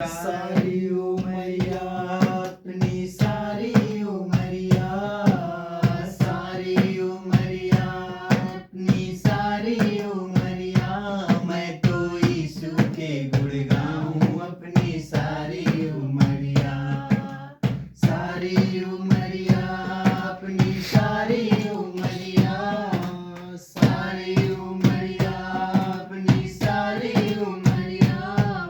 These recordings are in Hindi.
सारी उमरिया अपनी सारी उमरिया, सारी उमरिया अपनी सारी उमरिया, मैं तो यीशु के गुण गाऊं अपनी सारी उमरिया। सारी उमरिया अपनी सारी उमरिया, सारी उमरिया अपनी सारी उमरिया,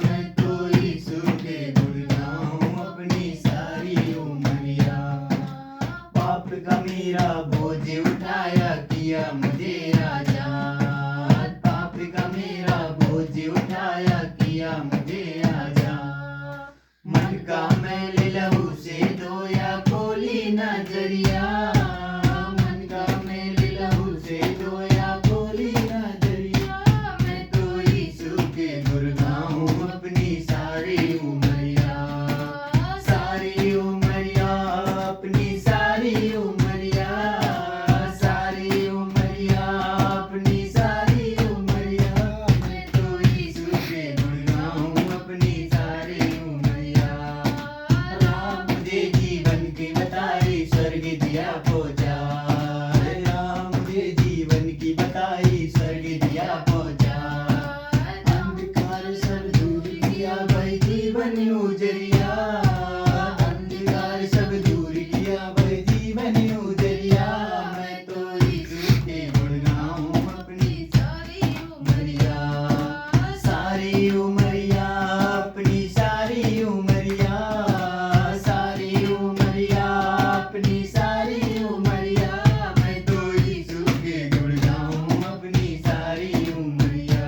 मैं तो यीशु के गुण गाऊं अपनी सारी उमरिया। पाप का मेरा बोझ उठाया किया मुझे आजाद, पाप का मेरा बोझ उठाया किया मुझे आजाद। मन का मैले लहू से धोया खोली नजरिया, मन का मैले लहू से धोया खोली नजरिया, मैं तो यीशु के गुण गाऊं अपनी सारी उमरिया। सारी उमरिया अपनी सारी उमरिया, सारी उमरिया अपनी सारी उमरिया, मैं तो यीशु के गुण गाऊं अपनी सारी उमरिया। राम मुझे जीवन की बताई स्वर्ग दिया पहुंचा, राम मुझे जीवन की बताई स्वर्ग दिया पहुंचा। अंधकार सब दूर किया भाई जीवन उजरिया, अंधकार सब दूर किया भाई जीवन उजरिया, मैं तो यीशु के गुण गाऊं अपनी सारी उमरिया। सारी उमरिया अपनी सारी उमरिया, सारी उमरिया अपनी सारी उमरिया, मैं तो यीशु के गुण गाऊं अपनी सारी उमरिया।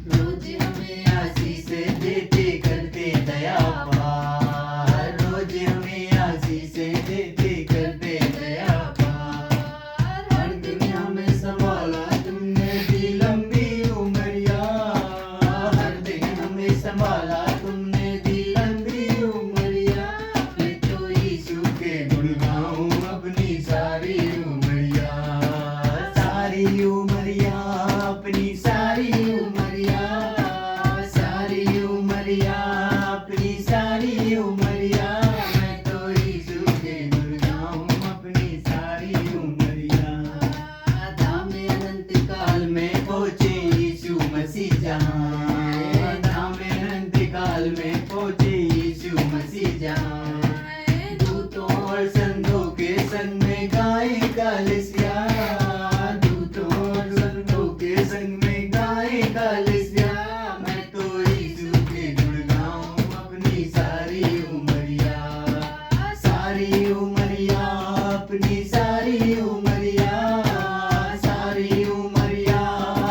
रोज हमें आशीष देते करते दया पार, रोज हमें आशीष देते करते दया पार। हर दुनिया में संभाला तुमने दी लंबी उमरिया, हर दिन हमें संभाला तुमने दी लंबी उमरिया, मैं तो यीशु के गुण गाऊं अपनी सारी उमरिया। सारी उमरिया अपनी सारी उमरिया, सारी उमरिया अपनी सारी उमरिया, मैं तो यीशु के गुण गाऊं अपनी सारी उमरिया। धाम अनंत काल में पहुंचे यीशु मसीह जहां, धाम अनंत काल में पहुंचे यीशु मसीह जहां। दूतों और संतों के संग में गाए कलीसिया, दूतों और संतों के संग में गाए कलीसिया, मैं तो यीशु के गुण गाऊं अपनी सारी उमरिया। सारी उमरिया अपनी सारी उमरिया, सारी उमरिया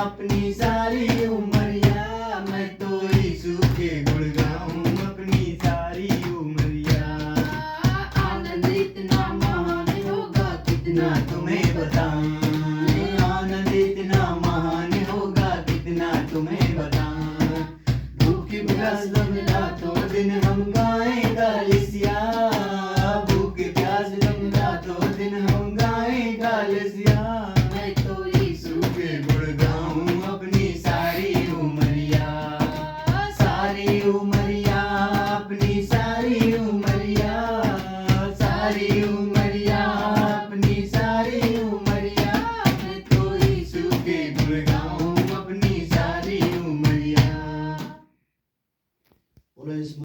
अपनी सारी उमरिया, मैं तो यीशु के गुण गाऊं अपनी सारी उमरिया। आनंद इतना महान होगा कितना तुम्हें बताऊं, आनंद इतना महान होगा कितना तुम्हें बताऊं। भूख प्यास लग रातों दिन हम